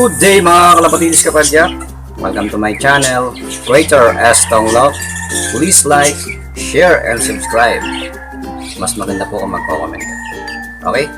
Good day mga kalapatinis kapadyak. Welcome to my channel, Creator S. Tonglog. Please like, share, and subscribe. Mas maganda po kung magko-comment. Okay?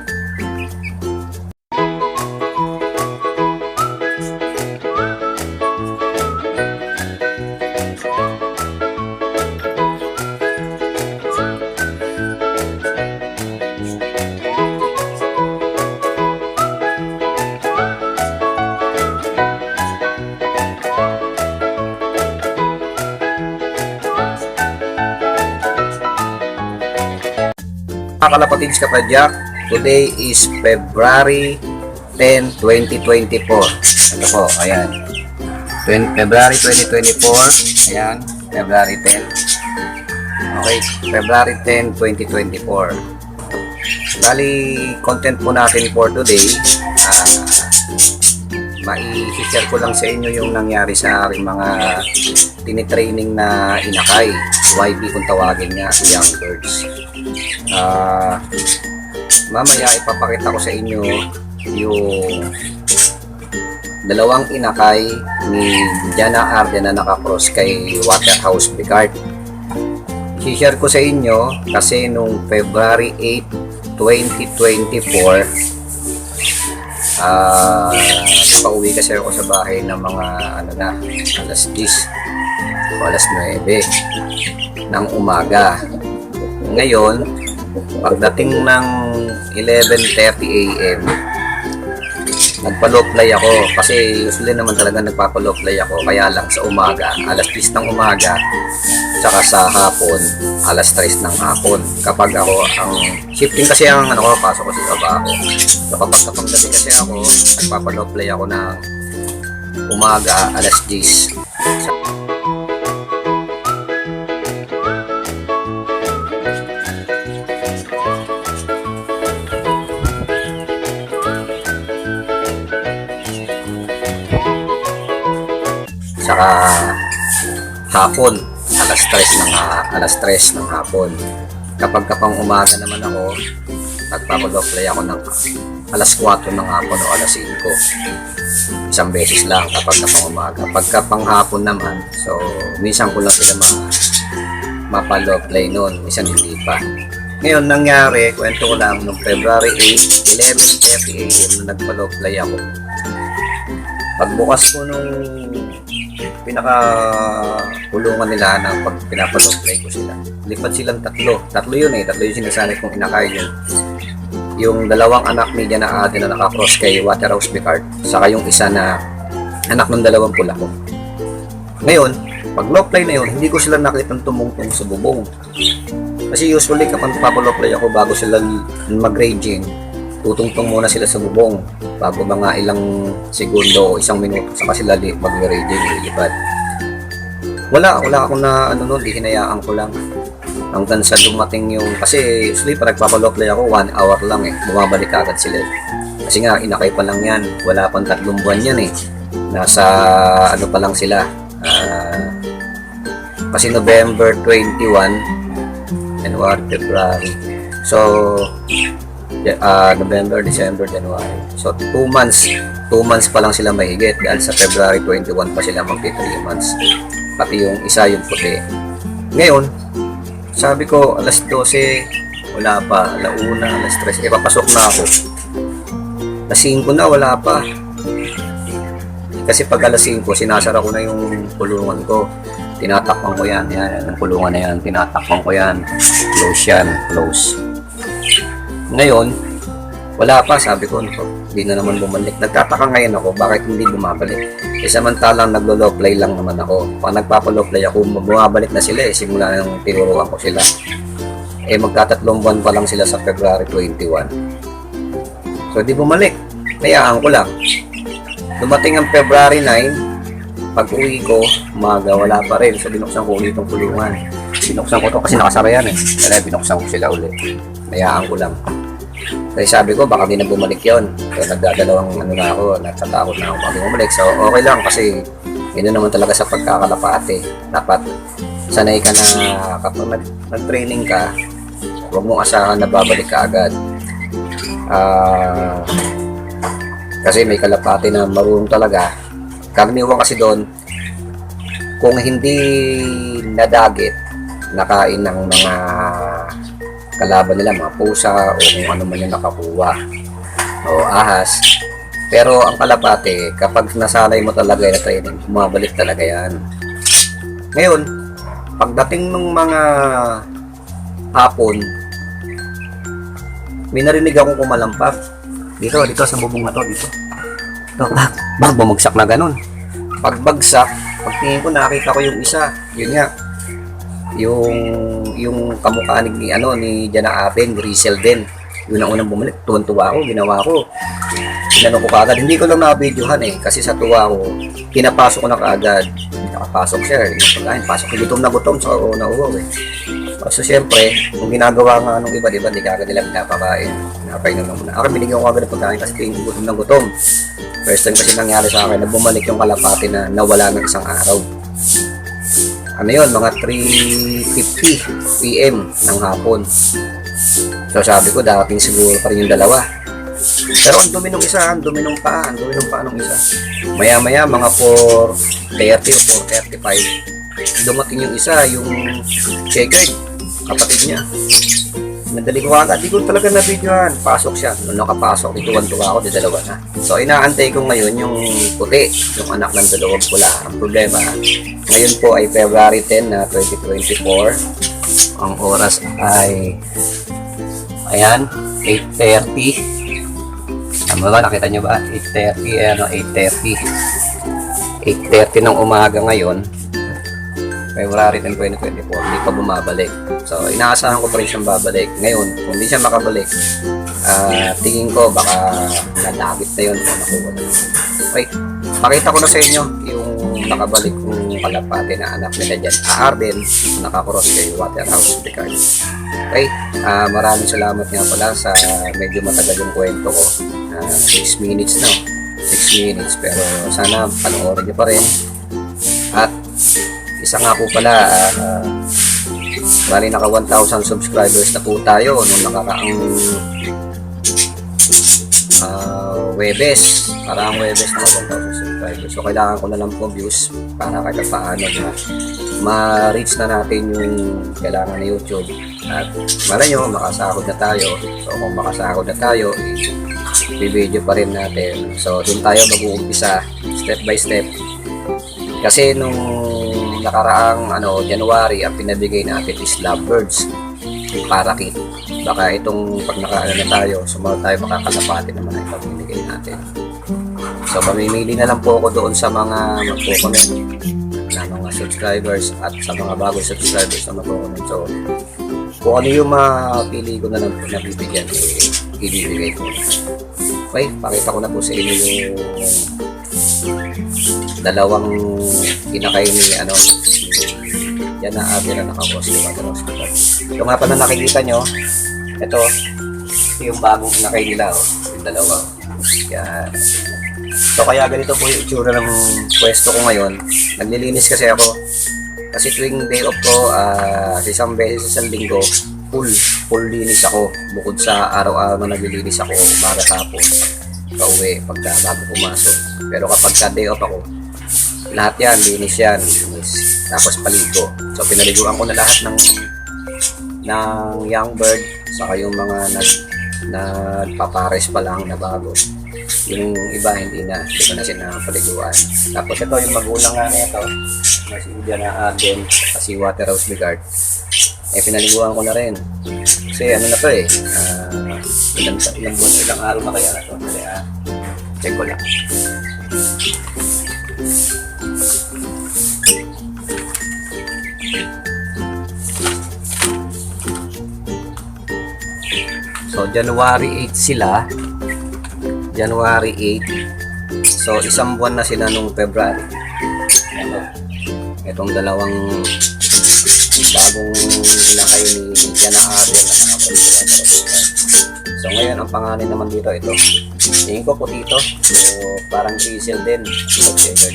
Mga kalapatids kapadyak, today is February 10, 2024. Ito po, ayan. February 2024. Ayan, February 10. Okay, February 10, 2024. Bali, content po natin for today. Mai-share ko lang sa inyo yung nangyari sa aking mga tinitraining na inakay. YB kung tawagin niya, young birds. Mamaya ipapakita ko sa inyo yung dalawang inakay ni Jana Arden na nakakross kay Waterhouse Picard. I-share ko sa inyo kasi nung February 8, 2024 nakauwi kasi ako sa bahay ng mga alas 10 o alas 9 ng umaga. Ngayon, pagdating ng 11:30 AM, nagpa-low play ako kasi usually naman talaga nagpapa-low play ako, kaya lang sa umaga, alas 10 ng umaga, tsaka sa hapon, alas 3 ng hapon. Kapag ako, ang shifting kasi ang pasok ko sa trabaho. So kapag gabi kasi ako, nagpapa-low play ako ng umaga, alas 10. Saka hapon, alas 3 ng hapon. Kapag kapang umaga naman ako, nagpapag-play ako ng alas 4 ng hapon o alas 5. Isang beses lang kapag kapang umaga. Pagka pang hapon naman, so minsan ko lang sila mapalo-play noon, minsan hindi pa. Ngayon nangyari, kwento ko lang, noong February 8, 11:30 AM na nagpalo-play ako. Pagbukas ko nung pinaka-kulungan nila na pag pinapalog-play ko sila, lipat silang tatlo yun tatlo yung sinasanay kong inakay yun. Yung dalawang anak ni Jana Arden na nakakross kay Waterhouse Picard, saka yung isa na anak ng dalawang pula ko. Ngayon, pag low play na yun, hindi ko sila nakitang tumungtong sa bubong. Kasi usually kapag papalow play ako, bago sila mag-raging, tutungtong muna sila sa bubong bago mga ilang segundo o isang minuto saka sila mag-raging, lilipad. Wala akong na di hinayaan ko lang hanggang sa dumating yung, kasi usually pag nagpapalow play ako 1 hour lang bumabalik agad sila kasi nga inakay pa lang yan, wala pang 3 buwan yan nasa pa lang sila, kasi November 21, January, February, so November, December, January. So 2 months pa lang sila mahigit dahil sa February 21 pa sila magti 3 months. Pati yung isa yung puti. Ngayon, sabi ko alas 12, wala pa. Alauna, alas 3, papasok na ako. Alas 5 na, wala pa. Kasi pag alas 5, sinasara ko na yung kulungan ko. Tinatakpan ko yan, ang kulungan na yan, tinatakpan ko yan. Close yan, close. Ngayon, Wala pa, sabi ko, hindi na naman bumalik. Nagtataka ngayon ako, bakit hindi bumabalik? Samantalang naglo-low play lang naman ako. Pag nagpapa-low play ako, bumabalik na sila simula nung tinuruan ko sila. Magkatatlong buwan pa lang sila sa February 21. So, di bumalik. Hayaan ko lang. Dumating ang February 9, pag uwi ko, umaga, wala pa rin. So, binuksan ko ulit itong kulungan. Binuksan ko to kasi nakasara yan Kaya binuksan ko sila ulit. Hayaan ko lang. Kasi sabi ko, baka di na bumalik yun. So, nagdadalawang na ako, natatakot na ako pag bumalik. So, okay lang kasi yun naman talaga sa pagkakalapate. Dapat sanay ka na kapag nag-training ka, huwag mong asahan na babalik ka agad. Kasi may kalapate na marunong talaga. Karaniwan kasi doon, kung hindi nadagit, nakain ng mga kalaban nila, mga pusa o kung ano man yung nakakuha o ahas. Pero ang kalapate, kapag nasanay mo talaga yung training, bumabalik talaga yan. Ngayon, pagdating ng mga hapon, may narinig akong kumalampak dito sa bubong na to, dito. Bumagsak na ganun. Pagbagsak, pagtingin ko, nakita ko yung isa, yun nga, yung kamukha ni Jana Aben, Grisel din. Yun ang unang bumalik. Tuwan-tuwa ako, ginawa ko. Tinanong ko kaagad. Hindi ko lang na-videohan kasi sa tuwa ko, pinapasok ko na kaagad. Nakapasok siya. Pasok ko gutom so ako nauwaw So syempre, kung ginagawa nga nung iba, diba, hindi kaagad nila pinapakain. Pinapainom na muna. Ako binigyan ko agad ng pagkain kasi tingin ko gutom. First time kasi nangyari sa akin na bumalik yung kalapati na nawala ng isang araw. Mga 3:50 PM ng hapon. So sabi ko, dating siguro pa rin yung dalawa. Pero ang dumi nung isa, ang dumi nung paa nung isa. Maya-maya, mga 4:30 o 4:35, dumating yung isa, yung checkered, kapatid niya. Nadali ko agad, di ko talaga na-videohan. Pasok siya. Nung nakapasok, ituwan-tuwa ako, dalawa na. So, inaantay ko ngayon yung puti, yung anak ng dalawang pula. Ang problema, ngayon po ay February 10 na 2024. Ang oras ay, 8:30. Tama ba? Nakita nyo ba? 8:30 ng umaga ngayon. February 10, 2024, hindi pa bumabalik. So, inaasahan ko pa rin siyang babalik. Ngayon, kung hindi siya makabalik, tingin ko baka nadagit na yun kung nakuha na. Okay, pakita ko na sa inyo yung nakabalik kong kalapate na anak nila dyan. Arden, nakakross kay Waterhouse Picard. Okay, maraming salamat nga pala sa medyo matagal yung kwento ko. 6 minutes na. 6 minutes, pero sana panoorin niyo pa rin. At isa nga po pala, bali naka 1,000 subscribers na po tayo nung nakakaang Webes. Parang Webes na 1,000 subscribers. So kailangan ko na lang po views para kahit paano na ma-reach na natin yung kailangan ng YouTube. At malay nyo, makasahod na tayo. So kung makasahod na tayo, i-video pa rin natin. So dun tayo mag-uumpisa step by step. Kasi nung nakaraang January, ang pinabigay natin is lovebirds, parakit. Baka itong pag na tayo, sumunod tayo, makakalapati naman ang pamimigay natin. So pamimili na lang po ako doon sa mga magpo-comment na mga subscribers at sa mga bagong subscribers na magpo-comment. So kung ano yung mapili ko na lang po na bibigyan, ibibigay ko. Okay, pakita ko na po sa inyo yung dalawang kinakain ni yan na atin na nakapost yung mga hospital. So nga pa na nakikita nyo, ito yung bagong kinakain nila, yung dalawa. Yan. So kaya ganito po yung itsura ng pwesto ko ngayon. Naglilinis kasi ako. Kasi tuwing day off ko, isang beses sa isang linggo, full linis ako. Bukod sa araw-araw na naglilinis ako, umaga hapon, pauwi, pagka bago pumasok. Pero kapag ka day off ako, lahat yan, linis yan, linis. Tapos paligo. So pinaliguan ko na lahat ng young bird, saka yung mga nagpapares pa lang na bago. Yung iba hindi ko na sinapaliguan. Tapos ito yung magulang nga na ito, na si Jana Aben, si Waterhouse Picard. Pinaliguan ko na rin. Kasi na to Ilang araw na kaya na to? Kaya, check ko lang. So, January 8 sila. January 8. So, isang buwan na sila nung February. Ano? Itong dalawang bagong inakay ni Jana Adel na nakabalik sa So, ngayon, ang pangalan naman dito, ito. Tingin ko po dito. So, parang diesel din. Checker din.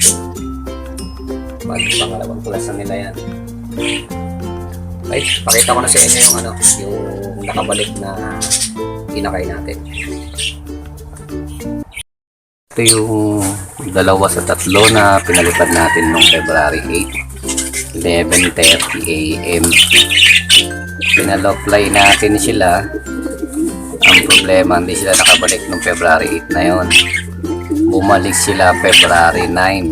Pangalawang class na nila yan. Okay, pakita ko na sa inyo yung ano, yung nakabalik na inakay natin. Ito yung 2 sa 3 na pinalipad natin noong February 8, 11:30 AM. Pinalopply natin sila. Ang problema, hindi sila nakabalik noong February 8 na yon. Bumalik sila February 9.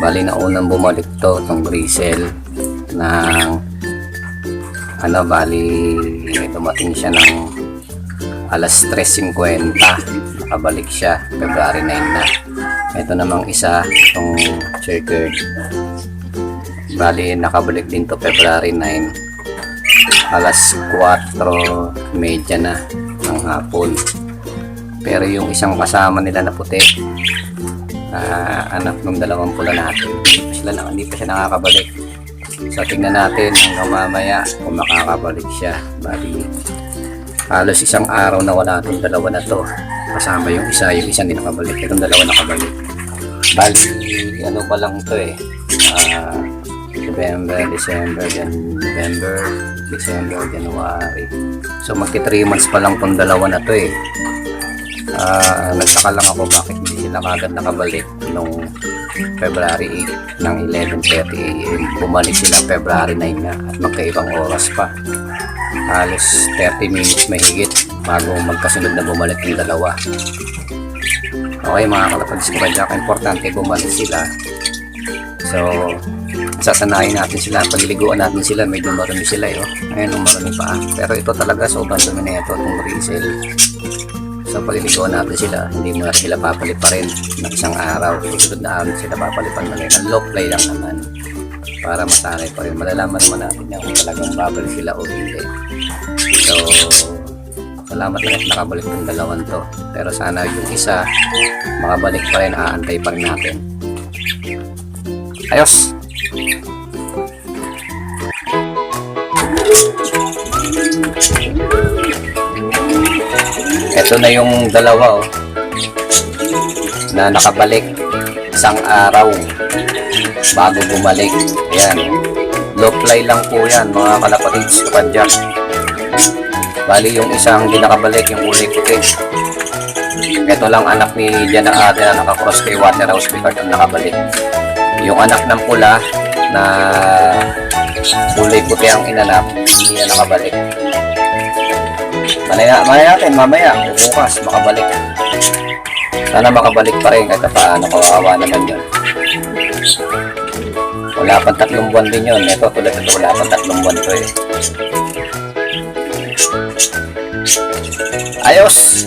Bali na unang bumalik to, itong Grisel ng ano, bali dumating siya ng alas 3:50. Nakabalik siya February 9 na. Ito namang isa, itong checkered, bali nakabalik din to February 9 alas 4:30 na ng hapon. Pero yung isang kasama nila na puti, anak ng dalawang pula natin, hindi pa siya nakakabalik. So tingnan natin hanggang mamaya kung makakabalik siya. Bali halos isang araw na wala itong dalawa na to, kasama yung isa hindi nakabalik. Itong dalawa nakabalik. Bali ano pa lang to eh, November, December, November, December, January. So magti 3 months pa lang itong dalawa na to eh. Nagtaka lang ako bakit hindi sila kagad nakabalik nung February 8 ng 11:30 AM. Bumalik sila February 9 na at magkaibang oras pa. Halos 30 minutes mahigit bago magkasunod na bumalik yung dalawa. Okay mga kalapads ko, importante bumalik sila. So sasanayin natin sila, pagliliguan natin sila, medyo marami sila eh. Ngayon marami pa. Pero ito talaga sobrang dumi na ito, itong Grisel. So paliliguan natin sila, hindi mo na sila papalit pa rin ng isang araw. Susunod na araw sila papalipan na rin. Ang low play lang naman para masanay pa rin. Malalaman naman natin yan kung talagang babalik sila o hindi. So salamat lang at nakabalik ng dalawang to. Pero sana yung isa makabalik pa rin, aantay pa rin natin. Ayos! Ito na yung dalawa na nakabalik isang araw bago bumalik. Ayan, low fly lang po yan mga kalapatids kapadyak. Bali yung isang hindi nakabalik, yung kulay puti, ito lang anak ni Jana Adel na nakakross kay Waterhouse Picard ang nakabalik. Yung anak ng pula na kulay puti ang inanap, hindi na nakabalik. Malaya natin mamaya o bukas makabalik. Sana makabalik pa rin kahit paano, kawawa naman yun. Wala pang 3 buwan din yun. Ito tulad ito, wala pang 3 buwan ito eh. Ayos!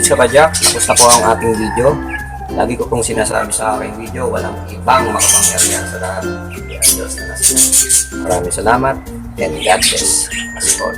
Sa Bajak, tapos na po ang ating video. Lagi ko pong sinasabi sa aking video, walang ibang makapangyarihan sa lahat. Kaya Diyos na nasa. Maraming salamat and God bless us all.